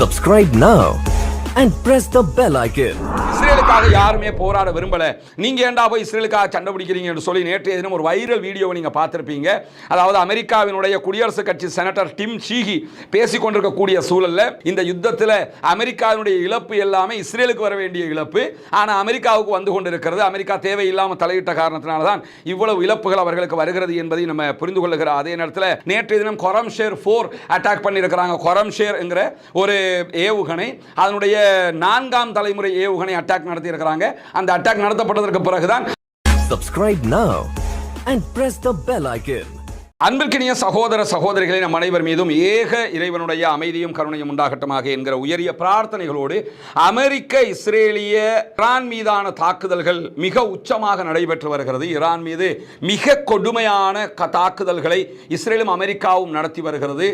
Subscribe now and press the bell icon. இஸ்ரேலுக்காக யாருமே போராட விரும்பல, நீங்க ஏன்டா போய் இஸ்ரேலுக்காக சண்டை பிடிக்கிறீங்க என்று சொல்லி நேற்றைய தினம் ஒரு வைரல் வீடியோவை நீங்க பார்த்திருப்பீங்க. அதாவது அமெரிக்காவினுடைய குடியரசுக் கட்சி செனட்டர் டிம் ஷீஹி பேசிக் கொண்டிருக்கக்கூடிய சூழல்ல இந்த யுத்தத்தில் அமெரிக்காவினுடைய இழப்பு எல்லாமே இஸ்ரேலுக்கு வர வேண்டிய இழப்பு, ஆனா அமெரிக்காவுக்கு வந்து கொண்டிருக்கிறது. அமெரிக்கா தேவையில்லாமல் தலையிட்ட காரணத்தினால தான் இவ்வளவு இழப்புகள் அவர்களுக்கு வருகிறது என்பதை நம்ம புரிந்து கொள்ளுகிற அதே நேரத்தில் நேற்றைய தினம் கொரம்ஷேர் 4 அட்டாக் பண்ணியிருக்கிறாங்க. கொரம்ஷேர் என்கிற ஒரு ஏவுகணை, அதனுடைய 4ஆம் தலைமுறை ஏவுகணை அட்டாக் நடத்தி இருக்கிறாங்க. அந்த அட்டாக் நடத்தப்பட்டதற்கு பிறகுதான் Subscribe now and press the bell icon. அன்பிற்கினிய சகோதர சகோதரிகளை நம் அனைவர் மீதும் ஏக இறைவனுடைய அமைதியும் கருணையும் உண்டாகட்டமாக என்கிற உயரிய பிரார்த்தனைகளோடு அமெரிக்க இஸ்ரேலிய ஈரான் மீதான தாக்குதல்கள் மிக உச்சமாக நடைபெற்று வருகிறது. ஈரான் மீது மிக கொடுமையான தாக்குதல்களை இஸ்ரேலும் அமெரிக்காவும் நடத்தி வருகிறது.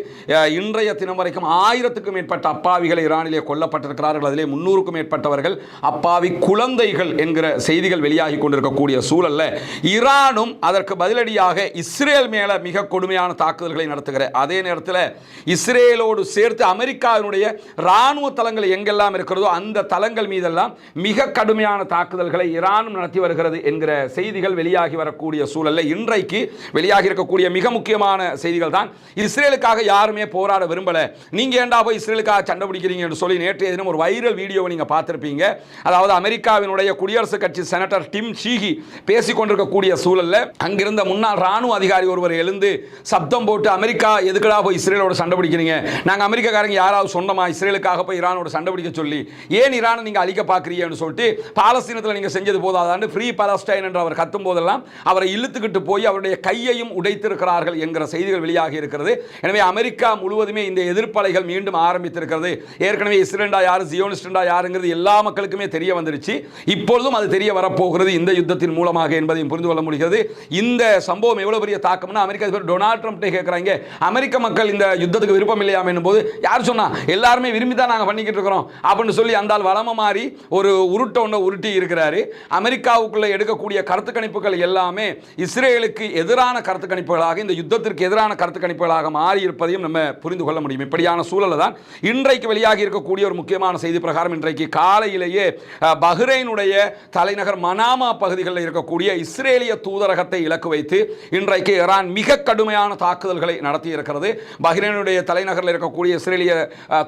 இன்றைய தினம் வரைக்கும் 1000க்கும் மேற்பட்ட அப்பாவிகள் ஈரானிலே கொல்லப்பட்டிருக்கிறார்கள். அதிலே 300க்கும் மேற்பட்டவர்கள் அப்பாவி குழந்தைகள் என்கிற செய்திகள் வெளியாகி கொண்டிருக்கக்கூடிய சூழல்ல ஈரானும் அதற்கு பதிலடியாக இஸ்ரேல் மேல மிக கொடுமையான தாக்குதல்களை நடத்துகிற அதே நேரத்தில் இஸ்ரேலோடு சேர்த்து அமெரிக்காவினுடைய ராணுவ தளங்கள் எங்கெல்லாம் இருக்கிறதோ அந்த தளங்கள் மீதெல்லாம் மிக கடுமையான தாக்குதல்களை ஈரானும் நடத்தி வருகிறது என்கிற செய்திகள் வெளியாகி வரக்கூடிய சூழலில் இன்றைக்கு வெளியாகி இருக்கக்கூடிய மிக முக்கியமான செய்திகள் தான். இஸ்ரேலுக்காக யாருமே போராட விரும்பல, நீங்க ஏன்டா போய் இஸ்ரேலுக்காக சண்டை பிடிக்கிறீங்க என்று சொல்லி நேற்றைய தினம் ஒரு வைரல் வீடியோவை நீங்க பார்த்திருப்பீங்க. அதாவது அமெரிக்காவினுடைய குடியரசுக் கட்சி செனட்டர் டிம் ஷீஹி பேசிக் கொண்டிருக்கக்கூடிய சூழலில் அங்கிருந்த முன்னாள் ராணுவ அதிகாரி ஒருவர் எழுந்து சப்தம் போட்டு, அமெரிக்கா எதுக்கடா போய் இஸ்ரேலோட சண்டை பிடிக்கிறீங்க, நாங்க அமெரிக்காக்காரங்க யாராவது சொன்னமா இஸ்ரேலுக்காக போய் ஈரானோட சண்டை பிடிக்க சொல்லி, ஏன் ஈரானை நீங்க அழிக்க பார்க்கிறீங்கன்னு சொல்லிட்டு பாலஸ்தீனத்தில் நீங்க செஞ்சது போதாதான்னு ஃப்ரீ பாலஸ்டைன் என்று அவர் கத்தும் போதெல்லாம் அவரை இழுத்துக்கிட்டு போய் அவருடைய கையையும் உடைத்திருக்கிறார்கள் என்கிற செய்திகள் வெளியாகி இருக்கிறது. எனவே அமெரிக்கா முழுவதுமே இந்த எதிர்ப்பலைகள் மீண்டும் ஆரம்பித்திருக்கிறது. ஏற்கனவே இஸ்ரேலா யாரு, ஜியோனிஸ்டா யாருங்கிறது எல்லா மக்களுக்குமே தெரிய வந்துருச்சு. இப்பொழுதும் அது தெரிய வரப்போகிறது இந்த யுத்தத்தின் மூலமாக என்பதையும் புரிந்து கொள்ள முடிகிறது. இந்த சம்பவம் எவ்வளவு பெரிய தாக்கம்னா, அமெரிக்கா டொனால்ட் ட்ரம்ப் கேட்கறாங்க, அமெரிக்க மக்கள் இந்த யுத்தத்துக்கு விருப்பம் இல்லையாம் என்னும்போது யார் சொன்னா, எல்லாருமே விரும்பி தான் நாங்கள் பண்ணிக்கிட்டு இருக்கிறோம் அப்படின்னு சொல்லி அந்த வளம மாறி ஒரு உருட்டி இருக்கிறாரு. அமெரிக்காவுக்குள்ள எடுக்கக்கூடிய கருத்து கணிப்புகள் எல்லாமே இஸ்ரேலுக்கு எதிரான கருத்து கணிப்புகளாக, இந்த யுத்தத்திற்கு எதிரான கருத்து கணிப்புகளாக மாறி இருப்பதையும் நம்ம புரிந்து கொள்ள முடியும். இப்படியான சூழலில் தான் இன்றைக்கு வெளியாகி இருக்கக்கூடிய ஒரு முக்கியமான செய்தி பிரகாரம் இன்றைக்கு காலையிலேயே பஹ்ரைனுடைய தலைநகர் மனாமா பகுதிகளில் இருக்கக்கூடிய இஸ்ரேலிய தூதரகத்தை இலக்கு வைத்து இன்றைக்கு ஈரான் மிக கடுமையான தாக்குதல்களை நடத்தி இருக்கிறது. பஹ்ரைனுடைய தலைநகரில் இருக்கக்கூடிய இஸ்ரேலிய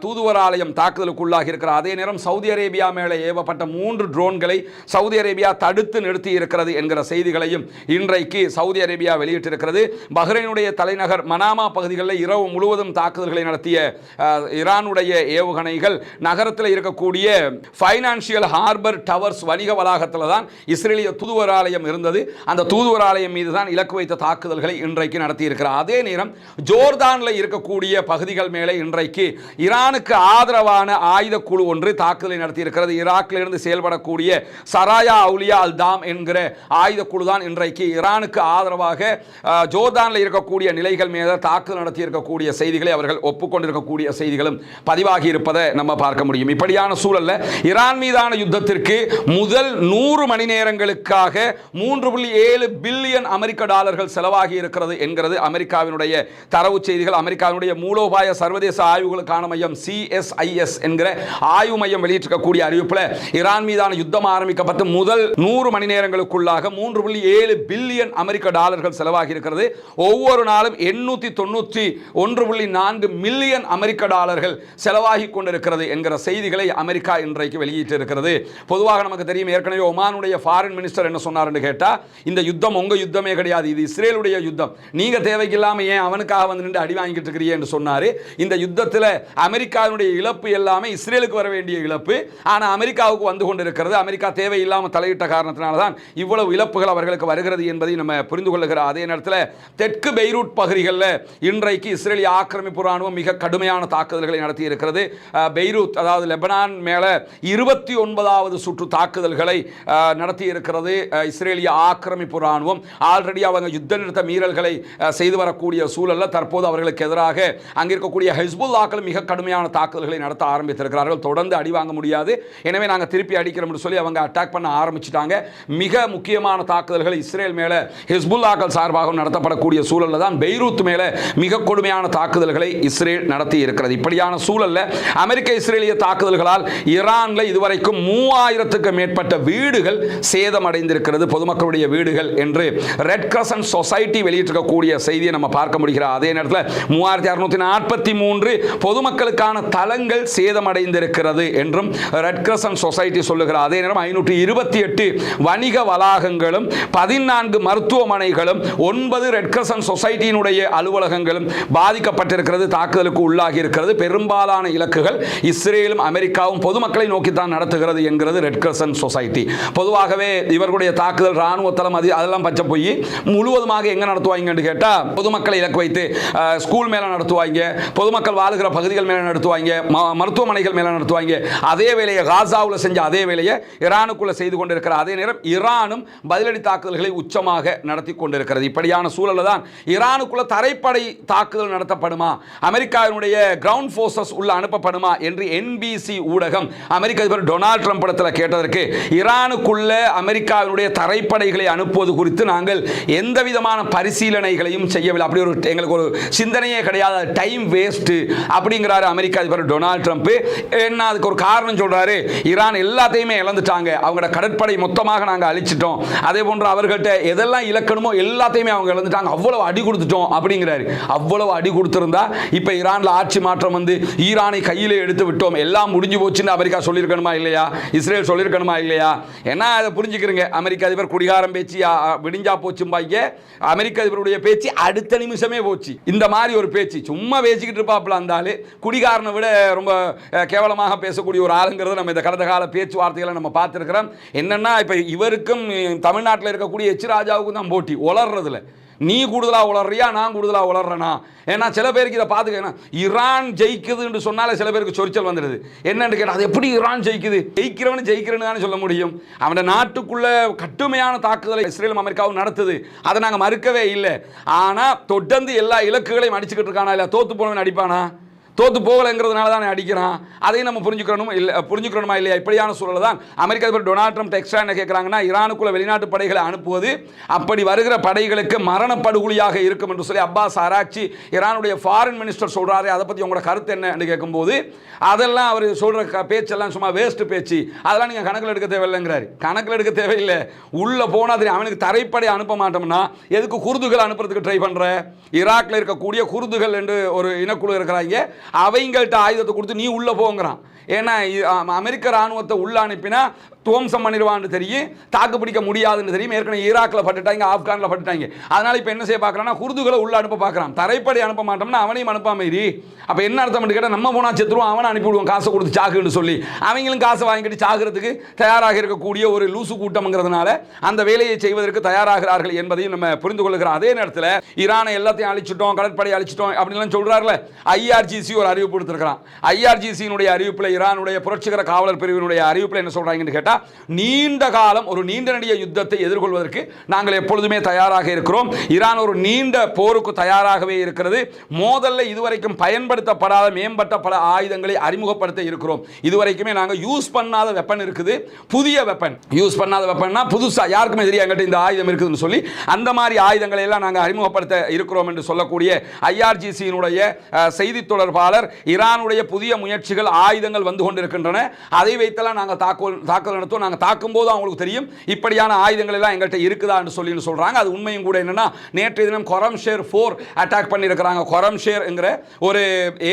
தூதுவராலயம் தாக்குதலுக்குள்ளாகி இருக்கிற அதே நேரம் சவுதி அரேபியா மேலே ஏவப்பட்ட 3 ட்ரோன்களை சவுதி அரேபியா தடுத்து நிறுத்தி இருக்கிறது என்கிற செய்திகளையும் இன்றைக்கு சவுதி அரேபியா வெளியிட்டிருக்கிறது. பஹ்ரைனுடைய தலைநகர் மனாமா பகுதிகளில் இரவு முழுவதும் தாக்குதல்களை நடத்திய ஈரானுடைய ஏவுகணைகள் நகரத்தில் இருக்கக்கூடிய ஃபைனான்சியல் ஹார்பர் டவர்ஸ் வணிக வளாகத்தில் தான் இஸ்ரேலிய தூதுவராலயம் இருந்தது. அந்த தூதுவராலயம் மீது தான் இலக்கு வைத்த தாக்குதல்களை இன்றைக்கு நடத்தி இருக்கிறார். அதே நேரம் ஜோர்தானில் இருக்கக்கூடிய பகுதிகள் மேலே இன்றைக்கு ஈரானுக்கு ஆதரவான ஆயுத குழு ஒன்று தாக்குதலை நடத்தி இருக்கிறது. ஈராக்கில் இருந்து செயல்படக்கூடிய சராயா அவுலியா அல் தாம் என்கிற ஆயுத குழு தான் இன்றைக்கு ஈரானுக்கு ஆதரவாக ஜோர்தானில் இருக்கக்கூடிய நிலைகள் மீது தாக்குதல் நடத்தி இருக்கக்கூடிய செய்திகளை அவர்கள் ஒப்புக்கொண்டிருக்கக்கூடிய செய்திகளும் பதிவாகி இருப்பதை நம்ம பார்க்க முடியும். இப்படியான சூழல்ல ஈரான் மீதான யுத்தத்திற்கு முதல் 100 மணி நேரங்களுக்காக 3.7 பில்லியன் அமெரிக்க டாலர்கள் செலவாகி இருக்கிறது என்கிறது அமெரிக்காவினுடைய தரவு செய்திகள். அமெரிக்காவினுடைய மூலோபாய சர்வதேச ஆய்வுகளுக்கான மையம் CSIS என்கிற ஆய்வு மையம் வெளியிட்டிருக்கக்கூடிய அறிவிப்பில் ஈரான் மீதான யுத்தம் ஆரம்பிக்கப்பட்டு முதல் 100 மணி நேரங்களுக்குள்ளாக 3.7 பில்லியன் அமெரிக்க டாலர்கள் செலவாகி இருக்கிறது. ஒவ்வொரு நாளும் 891.4 மில்லியன் அமெரிக்க டாலர்கள் செலவாகி கொண்டிருக்கிறது என்கிற செய்திகளை அமெரிக்கா இன்றைக்கு வெளியிட்டிருக்கிறது. பொதுவாக நமக்கு தெரியும், ஏற்கனவே ஒமானுடைய ஃபாரின் மினிஸ்டர் என்ன சொன்னார் என்று கேட்டா, இந்த யுத்தம் உங்க யுத்தமே கிடையாது, இது இஸ்ரேலுடைய யுத்தம், நீங்க தேவையில்லாம ஏன் அவனுக்காக வந்து நின்று அடி வாங்கிட்டு இருக்கிறீங்க என்று சொன்னாரு. இந்த யுத்தத்தில் அமெரிக்காவினுடைய இழப்பு எல்லாமே இஸ்ரேலுக்கு வர வேண்டிய இழப்பு, ஆனா அமெரிக்காவுக்கு வந்து கொண்டிருக்கிறது. அமெரிக்கா தேவையில்லாமல் தலையிட்ட காரணத்தினால தான் இவ்வளவு இழப்புகள் அவர்களுக்கு வருகிறது என்பதை நம்ம புரிந்து கொள்ளுகிற அதே நேரத்தில் தெற்கு பெய்ரூட் பகுதிகளில் இன்றைக்கு இஸ்ரேலிய ஆக்கிரமிப்பு ராணுவம் மிக கடுமையான தாக்குதல்களை நடத்தி இருக்கிறது. பெய்ரூத் அதாவது லெபனான் மேல 29வது சுற்று தாக்குதல்களை நடத்தி இருக்கிறது இஸ்ரேலிய ஆக்கிரமிப்பு ராணுவம். ஆல்ரெடி அவங்க யுத்த நிறுத்த மீறல்களை செய்து வரக்கூடிய சூழலில் தற்போது அவர்களுக்கு எதிராக அங்கே இருக்கக்கூடிய ஹிஸ்புல்லாக்கள் மிக கடுமையான தாக்குதல்களை நடத்த ஆரம்பித்திருக்கிறார்கள். தொடர்ந்து அடி வாங்க முடியாது, எனவே நாங்கள் திருப்பி அடிக்கிறோம்னு சொல்லி அவங்க அட்டாக் பண்ண ஆரம்பிச்சிட்டாங்க. மிக முக்கியமான தாக்குதல்கள் இஸ்ரேல் மேலே ஹிஸ்புல்லாக்கள் சார்பாக நடத்தப்படக்கூடிய சூழலில் தான் பெய்ரூத் மேலே மிக கொடுமையான தாக்குதல்களை இஸ்ரேல் நடத்தி இருக்கிறது. இப்படியான சூழலில் அமெரிக்க இஸ்ரேலிய தாக்குதல்களால் ஈரானில் இதுவரைக்கும் 3000க்கு மேற்பட்ட வீடுகள் சேதமடைந்திருக்கிறது, பொதுமக்களுடைய வீடுகள் என்று ரெட் கிரசன்ட் சொசைட்டி வெளியிட்டிருக்கக்கூடிய செய்தியை நம்ம பார்க்க முடிகிறது. அதே நேரத்தில் 3643 பொதுமக்களுக்கான தளங்கள் சேதமடைந்திருக்கிறது என்றும் ரெட் கிரசன்ட் சொசைட்டி சொல்லுகிறது. அதே நேரம் 528 வணிக வளாகங்களும் 14 மருத்துவமனைகளும் 9 ரெட் கிரசன்ட் சொசைட்டியினுடைய அலுவலகங்களும் பாதிக்கப்பட்டிருக்கிறது, தாக்குதலுக்கு உள்ளாகி இருக்கிறது. பெரும்பாலான இலக்குகள் இஸ்ரேலும் அமெரிக்காவும் பொதுமக்களை நோக்கித்தான் நடத்துகிறது என்கிறது ரெட் கிரசன்ட் சொசைட்டி. பொதுவாகவே இவர்களுடைய தாக்குதல் ராணுவ தளம் அதெல்லாம் பச்சை போய் முழுவதுமாக எங்க நடத்துவாங்கன்னு கேட்டா பொதுமக்களை இலக்கு வைத்து ஸ்கூல் மேல நடத்துவாங்க, பொதுமக்கள் வாழுகிற பகுதிகள் மேல நடத்துவாங்க, மருத்துவமனைகள் மேல நடத்துவாங்க. அதே வேலையை காசாவில் செஞ்ச அதே வேலையை ஈரானுக்குள்ள செய்து கொண்டிருக்கிற அதே நேரம் ஈரானும் பதிலடி தாக்குதல்களை உச்சமாக நடத்தி கொண்டிருக்கிறது. இப்படியான சூழலில் தான் ஈரானுக்குள்ள தரைப்படை தாக்குதல் நடத்தப்படுமா, அமெரிக்காவினுடைய கிரவுண்ட் போர்சஸ் உள்ள அனுப்பப்படுமா என்று NBC ஊடகம் அமெரிக்க அதிபர் டொனால்ட் ட்ரம்ப் இடத்தில் கேட்டதற்கு ஈரானுக்குள்ள அமெரிக்காவினுடைய தரைப்படைகளை அனுப்புவது குறித்து நாங்கள் எந்த விதமான பரிசீலனைகளையும் செய்யவில்லை, அப்படி ஒரு எங்களுக்கு ஒரு சிந்தனையே கிடையாது, டைம் வேஸ்ட் அப்படிங்கிறாரு அமெரிக்க அதிபர் டொனால்ட் ட்ரம்ப். என்ன அதுக்கு ஒரு காரணம் சொல்றாரு, ஈரான் எல்லாத்தையுமே இழந்துட்டாங்க, அவங்களோட கடற்படை மொத்தமாக நாங்கள் அழிச்சிட்டோம், அதே போன்று அவர்கள்ட்ட எதெல்லாம் இழக்கணுமோ எல்லாத்தையுமே அவங்க இழந்துட்டாங்க, அவ்வளவு அடி கொடுத்துட்டோம் அப்படிங்கிறாரு. அவ்வளவு அடி கொடுத்திருந்தா இப்ப ஈரான்ல ஆட்சி மாற்றம் வந்து ஈரானை கையிலே எடுத்து விட்டோம், எல்லாம் முடிஞ்சு போச்சுன்னு அமெரிக்கா சொல்லியிருக்கணுமா இல்லையா, இஸ்ரேல் சொல்லியிருக்கணுமா இல்லையா? ஏன்னா அதை புரிஞ்சுக்கிறீங்க, அமெரிக்க அதிபர் குடிகாரம் பேச்சு விடிஞ்சா போச்சும் பாய்க்க, அமெரிக்க அதிபருடைய பேச்சு அடுத்த நிமிஷமே போச்சு. இந்த மாதிரி ஒரு பேச்சு சும்மா பேசிக்கிட்டு இருப்பாப்ல, அந்த குடிகாரனை விட ரொம்ப கேவலமாக பேசக்கூடிய ஒரு ஆளுங்கிறத நம்ம இந்த கடந்த கால பேச்சுவார்த்தைகளை நம்ம பார்த்துருக்கிறோம். என்னன்னா இப்போ இவருக்கும் தமிழ்நாட்டில் இருக்கக்கூடிய எச் ராஜாவுக்கும் தான் போட்டி உளர்றதுல, நீ கூடுதலா உளர்றியா நான் கூடுதலா உளர்றனா. ஏன்னா சில பேருக்கு இதை பார்த்துக்க, ஈரான் ஜெயிக்குதுன்னு சொன்னாலே சில பேருக்கு சொரிச்சல் வந்துடுது. என்னன்னு கேட்டால் அது எப்படி ஈரான் ஜெயிக்குது, ஜெயிக்கிறேன்னு தானே சொல்ல முடியும். அவனோட நாட்டுக்குள்ள கடுமையான தாக்குதலை இஸ்ரேலும் அமெரிக்காவும் நடத்துது, அதை நாங்கள் மறுக்கவே இல்லை. ஆனால் தொடர்ந்து எல்லா இலக்குகளையும் அடிச்சுக்கிட்டு இருக்கானா இல்லை, தோத்து போனவன் அடிப்பானா, தோத்து போகலைங்கிறதுனால தான் அடிக்கிறான், அதையும் நம்ம புரிஞ்சுக்கணுமா இல்லையா? இப்படியான சூழல் தான் அமெரிக்க அதிபர் டொனால்ட் ட்ரம்ப் எக்ஸ்ட்ரா என்ன கேட்குறாங்கன்னா, ஈரானுக்குள்ள வெளிநாட்டு படைகளை அனுப்புவது அப்படி வருகிற படைகளுக்கு மரணப்படுகொலியாக இருக்கும் என்று சொல்லி அப்பாஸ் ஆராக்சி ஈரானுடைய ஃபாரின் மினிஸ்டர் சொல்றாரு. அதை பற்றி உங்களோட கருத்து என்ன கேட்கும்போது, அதெல்லாம் அவர் சொல்ற பேச்செல்லாம் சும்மா வேஸ்ட் பேச்சு, அதெல்லாம் நீங்கள் கணக்கில் எடுக்க தேவையில்லைங்கிறாரு. கணக்கில் எடுக்க தேவையில்லை, உள்ள போனால் அவனுக்கு தரைப்படை அனுப்ப மாட்டோம்னா எதுக்கு குர்துகள் அனுப்புறதுக்கு ட்ரை பண்ற? ஈராக்ல இருக்கக்கூடிய குர்துகள் என்று ஒரு இனக்குழு இருக்கிறாங்க, அவங்கள்ட்ட ஆயுதத்தை கொடுத்து நீ உள்ள போங்கிறான். ஏன்னா அமெரிக்க ராணுவத்தை உள்ள அனுப்பினா துவம்சம் பண்ணிடுவான்னு தெரியும், தாக்கு பிடிக்க முடியாதுன்னு தெரியும். ஏற்கனவே ஈராக்கில் பட்டுட்டாங்க, ஆப்கானில் பட்டுட்டாங்க. அதனால இப்போ என்ன செய்ய பார்க்குறான்னா குர்துகளை உள்ள அனுப்ப பார்க்குறான். தரைப்படை அனுப்ப மாட்டோம்னா அவனையும் அனுப்பாம இரு. அப்போ என்ன அர்த்தம் கேட்டால், நம்ம போனால் செத்துருவோம், அவனை அனுப்பிவிடுவோம் காசை கொடுத்து சாகுன்னு சொல்லி, அவங்களும் காசை வாங்கிட்டு சாகிறதுக்கு தயாராக இருக்கக்கூடிய ஒரு லூசு கூட்டம்ங்கிறதுனால அந்த வேலையை செய்வதற்கு தயாராகிறார்கள் என்பதையும் நம்ம புரிந்து கொள்கிறோம். அதே நேரத்தில் ஈரானை எல்லாத்தையும் அழிச்சிட்டோம், கடற்படை அழிச்சிட்டோம் அப்படின்லாம் சொல்கிறார்ல, IRGC ஒரு அறிவிப்பு கொடுத்துருக்கிறான். IRGCயினுடைய அறிவிப்பில், ஈரானுடைய புரட்சிகர காவலர் பிரிவினுடைய அறிவிப்பில் என்ன சொல்கிறாங்கன்னு கேட்டால், நீண்ட காலம் ஒரு நீண்ட நெடிய யுத்தத்தை எதிர்கொள்வதற்கு நாங்கள் எப்பொழுதுமே தயாராக இருக்கிறோம். ஈரான் ஒரு நீண்ட போருக்கு தயாராகவே இருக்கிறது. மோதல்ல இதுவரைக்கும் பயன்படுத்தப்படாத மேம்பட்ட பல ஆயுதங்களை அறிமுகப்படுத்த இருக்கிறோம். இதுவரைக்குமே நாங்கள் யூஸ் பண்ணாத வெப்பன் இருக்குது, புதிய வெப்பன். யூஸ் பண்ணாத வெப்பன்னா புதுசாக யாருக்குமே தெரியும் எங்கிட்ட இந்த ஆயுதம் இருக்குதுன்னு சொல்லி, அந்த மாதிரி ஆயுதங்களை எல்லாம் நாங்கள் அறிமுகப்படுத்த இருக்கிறோம் என்று சொல்லக்கூடிய IRGCயினுடைய செய்தி தொடர்பாளர், ஈரானுடைய புதிய முயற்சிகள் ஆயுதங்கள் வந்து கொண்டிருக்கின்றன, அதை வைத்தெல்லாம் நாங்கள் தாக்குதல் நடத்தும், நாங்கள் தாக்கும் போது அவங்களுக்கு தெரியும் இப்படியான ஆயுதங்கள் எல்லாம் எங்கள்கிட்ட இருக்குதான்னு சொல்லி சொல்றாங்க. அது உண்மையும் கூட. என்னன்னா நேற்றைய தினம் கொரம்ஷேர் 4 அட்டாக் பண்ணியிருக்கிறாங்க. கொரம்ஷேர் என்கிற ஒரு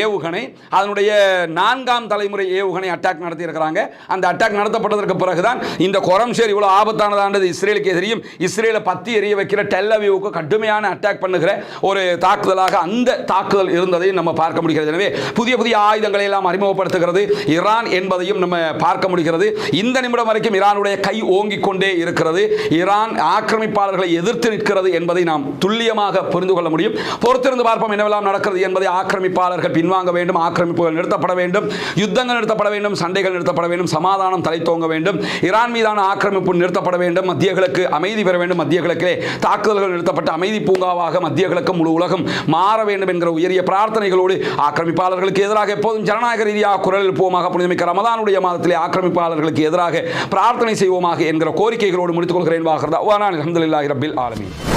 ஏவுகணை, அதனுடைய 4ஆம் தலைமுறை ஏவுகணை அட்டாக் நடத்தி இருக்கிறாங்க. அந்த அட்டாக் நடத்தப்பட்டதற்கு பிறகுதான் இந்த கொரம்ஷேர் இவ்வளவு ஆபத்தானதானது இஸ்ரேலுக்கு தெரியும். இஸ்ரேலை பத்தி எரிய வைக்கிற டெல் அவீவுக்கு கடுமையான அட்டாக் பண்ணுகிற ஒரு தாக்குதலாக அந்த தாக்குதல் இருந்ததை நம்ம பார்க்க முடிகிறது. எனவே புதிய புதிய ஆயுதங்களை எல்லாம் அறிமுகப்படுத்துகிறது ஈரான் என்பதையும் நம்ம பார்க்க முடிகிறது. இந்த நிமிடம் நிமிடம் வரைக்கும் ஈரானுடைய கை ஓங்கிக் கொண்டே இருக்கிறது. ஈரான் ஆக்கிரமிப்பாளர்களை எதிர்த்து நிற்கிறது என்பதை நாம் துல்லியமாக புரிந்து கொள்ள முடியும். பொறுத்திருந்து பார்ப்போம் என்னவெல்லாம் நடக்கிறது என்பதை. ஆக்கிரமிப்பாளர்கள் பின்வாங்க வேண்டும், ஆக்கிரமிப்புகள் நிறுத்தப்பட வேண்டும், யுத்தங்கள் நிறுத்தப்பட வேண்டும், சண்டைகள் நிறுத்தப்பட வேண்டும், சமாதானம் தலைத்தோங்க வேண்டும், ஈரான் மீதான ஆக்கிரமிப்பு நிறுத்தப்பட வேண்டும், மத்திய கிழக்கு அமைதி பெற வேண்டும், மத்திய கிழக்கிலே தாக்குதல்கள் நிறுத்தப்பட்டு அமைதி பூங்காவாக மத்திய கிழக்கு முழு உலகம் மாற வேண்டும் என்கிற உயரிய பிரார்த்தனைகளோடு ஆக்கிரமிப்பாளர்களுக்கு எதிராக எப்போதும் ஜனநாயக ரீதியாக குரல் எழுப்புவோமாக. புனிதமிக்க ரமதானுடைய மாதத்திலே ஆக்கிரமிப்பாளர்களுக்கு எதிராக பிரார்த்தனை செய்வோமாக என்கிற கோரிக்கைகளோடு முடித்துக் கொள்கிறேன். வாஹர் தஅவானா அல்ஹம்துலில்லாஹி ரப்பில் ஆலமீன்.